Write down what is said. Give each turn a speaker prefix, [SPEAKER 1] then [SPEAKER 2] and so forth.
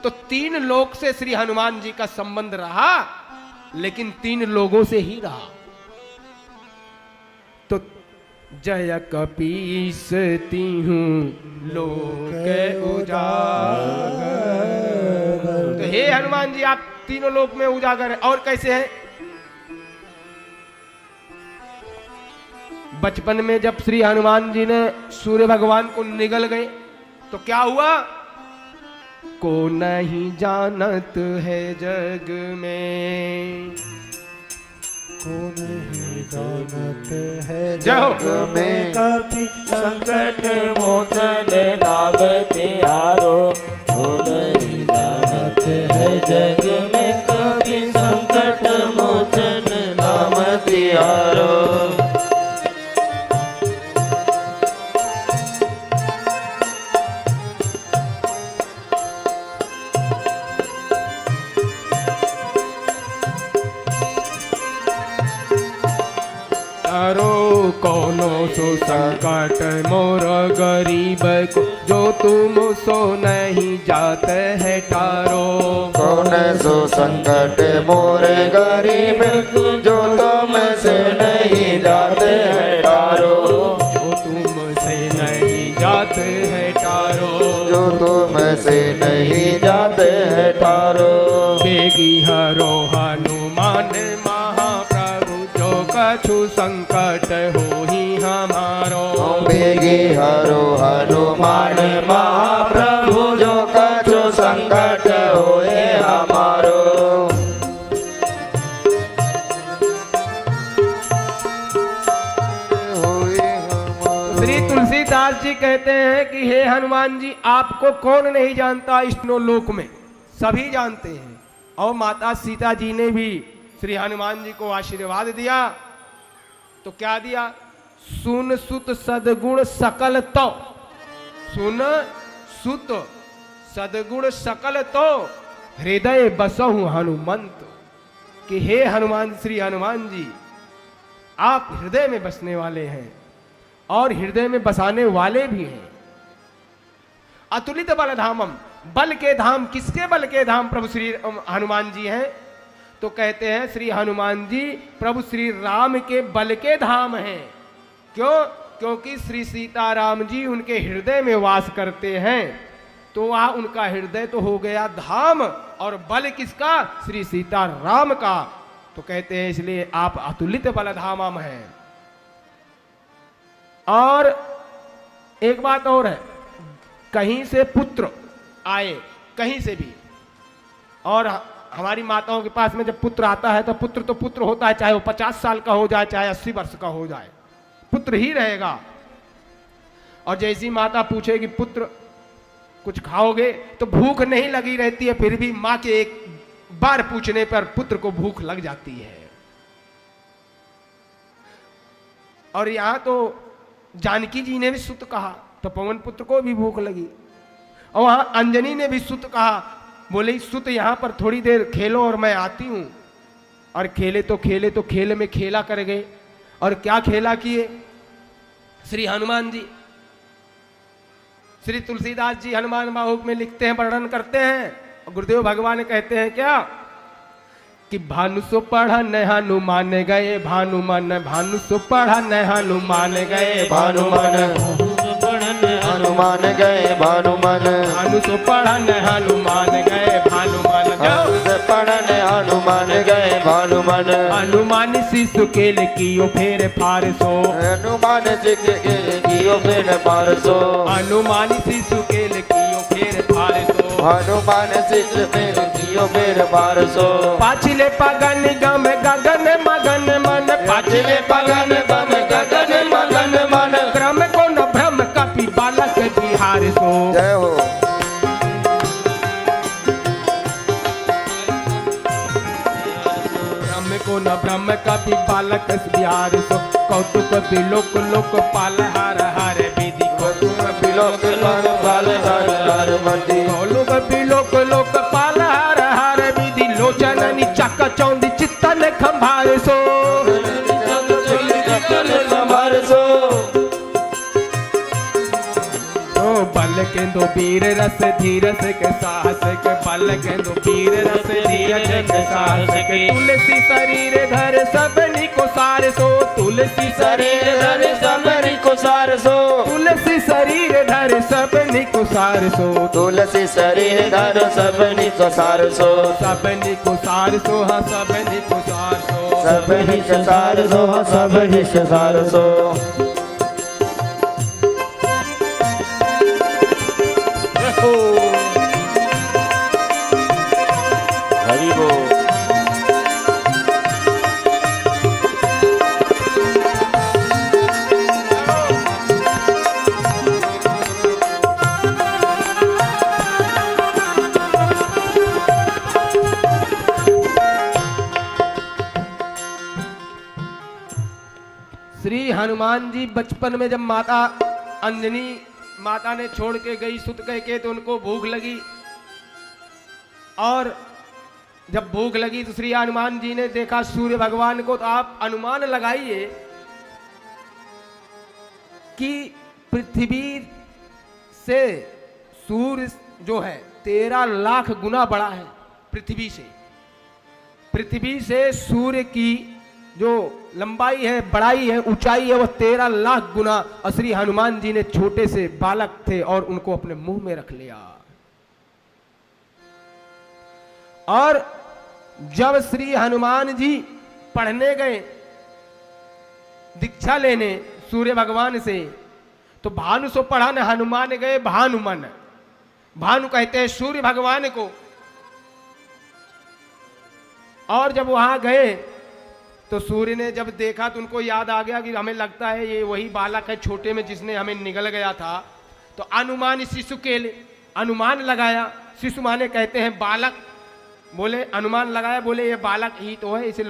[SPEAKER 1] तो 3 लोक से श्री हनुमान जी का संबंध रहा, लेकिन 3 लोगों से ही रहा। तो जय कपीस तीहूं लोक उजागर। तो हे हनुमान जी, आप तीनों लोक में उजागर है। और कैसे है? बचपन में जब श्री हनुमान जी ने सूर्य भगवान को निगल गए तो क्या हुआ? को नहीं जानत है जग में,
[SPEAKER 2] को नहीं जानत है
[SPEAKER 1] जग
[SPEAKER 2] में,
[SPEAKER 3] कभी संकट मोचन लाभ तिहारो। को नहीं जानत है जग में, कभी संकट मोचन नाम तिहारो।
[SPEAKER 1] कोनो सो संकट मोर गरीब को, जो तुम सो नहीं जाते है टारो।
[SPEAKER 2] कौन सो संकट मोरे गरीब, जो तुम से नहीं जाते हैं टारो।
[SPEAKER 1] जो तुम से नहीं जाते है टारो,
[SPEAKER 2] जो तुम से नहीं जाते हैं टारो।
[SPEAKER 1] बेगी हरो हनुमान महाप्रभु, जो कछु संकट हो ही हमारो।
[SPEAKER 2] बेगी हरो हनुमान महाप्रभु, जो कछु संकट होए हमारो।
[SPEAKER 1] श्री तुलसीदास जी कहते हैं कि हे हनुमान जी, आपको कौन नहीं जानता इस लोक में, सभी जानते हैं। और माता सीता जी ने भी श्री हनुमान जी को आशीर्वाद दिया। तो क्या दिया? सुन सुत सदगुण सकल तो, सुन सुत सदगुण सकल तो, हृदय बसहु हनुमंत। कि हे हनुमान, श्री हनुमान जी, आप हृदय में बसने वाले हैं और हृदय में बसाने वाले भी हैं। अतुलित बल धामम, बल के धाम, किसके बल के धाम? प्रभु श्री हनुमान जी हैं। तो कहते हैं श्री हनुमान जी प्रभु श्री राम के बल के धाम हैं। क्यों? क्योंकि श्री सीताराम जी उनके हृदय में वास करते हैं। तो वह उनका हृदय तो हो गया धाम, और बल किसका? श्री सीताराम का। तो कहते हैं इसलिए आप अतुलित बल धामम हैं। और एक बात और है, कहीं से पुत्र आए, कहीं से भी, और हमारी माताओं के पास में जब पुत्र आता है तो पुत्र होता है, चाहे वो 50 साल का हो जाए, चाहे 80 वर्ष का हो जाए, पुत्र ही रहेगा। और जैसी माता पूछेगी पुत्र कुछ खाओगे, तो भूख नहीं लगी रहती है, फिर भी माँ के एक बार पूछने पर पुत्र को भूख लग जाती है। और यहां तो जानकी जी ने भी सुत कहा तो पवन पुत्र को भी भूख लगी, और वहां अंजनी ने भी सुत कहा, बोले सुत यहां पर थोड़ी देर खेलो और मैं आती हूं। और खेले तो खेल में खेला कर गए। और क्या खेला किए श्री हनुमान जी? श्री तुलसीदास जी हनुमान बाहुक में लिखते हैं, वर्णन करते हैं, और गुरुदेव भगवान कहते हैं क्या कि भानु सो पढ़न हनुमान गए भानुमन, भानु सो पढ़न हनुमान गए भानुमन,
[SPEAKER 2] हनुमान गए भानुमन,
[SPEAKER 1] भानु सो पढ़न हनुमान गए भानुमन,
[SPEAKER 2] पढ़न हनुमान गए भानुमन।
[SPEAKER 1] हनुमान शिशु के लियो फेर फारसो,
[SPEAKER 2] हनुमान जी के कियो फेर फारसो,
[SPEAKER 1] हनुमान शिशु के लियो फेर फारसो,
[SPEAKER 2] हनुमान शिशु फेर कियो फेर फारसो।
[SPEAKER 1] पाछले पगन गम गगन मगन मन, पाछले पगन गम गगन मगन मन, क्रम को न भ्रम कपि बालक बिहार सो।
[SPEAKER 2] जय हो।
[SPEAKER 1] ब्रह्म को न ब्रह्म कपि बालक बिहार सो, कौतुक बिलोक लोक पाल हर हर विधि,
[SPEAKER 2] कौतुक बिलोक लोक पाल हर हर विधि,
[SPEAKER 1] कौतुक बिलोक लोक पाल हर हर विधि, लोचन चक चौंदी चित्तन खंभार सो, केंदो वीर रस धीरस के साहस के बल केंदो वीर रस धीरस के साहस के तुलसी शरीर धर सबनी को सार सो तुलसी शरीर धर सबनी
[SPEAKER 2] को सार सो
[SPEAKER 1] तुलसी शरीर धर सबनी को सार सो
[SPEAKER 2] तुलसी शरीर धर सबनी को सार सो
[SPEAKER 1] सबनी को सार सो हाँ सबनी को सार सो
[SPEAKER 2] सबनी को सार सो सबनी को सार सो हरि बोल।
[SPEAKER 1] श्री हनुमान जी बचपन में जब माता अंजनी माता ने छोड़ के गई सुत कह के तो उनको भूख लगी और जब भूख लगी तो श्री हनुमान जी ने देखा सूर्य भगवान को। तो आप अनुमान लगाइए कि पृथ्वी से सूर्य जो है 13 लाख गुना बड़ा है। पृथ्वी से सूर्य की जो लंबाई है बड़ाई है ऊंचाई है वो 13 लाख गुना। और श्री हनुमान जी ने छोटे से बालक थे और उनको अपने मुंह में रख लिया। और जब श्री हनुमान जी पढ़ने गए दीक्षा लेने सूर्य भगवान से तो भानु सो पढ़ा न हनुमान गए भानुमन। भानु कहते हैं सूर्य भगवान को। और जब वहां गए तो सूर्य ने जब देखा तो उनको याद आ गया कि हमें लगता है ये वही बालक है छोटे में जिसने हमें निगल गया था। तो अनुमान शिशु के लिए अनुमान लगाया। शिशु माने कहते हैं बालक। बोले अनुमान लगाया बोले ये बालक ही तो है इसे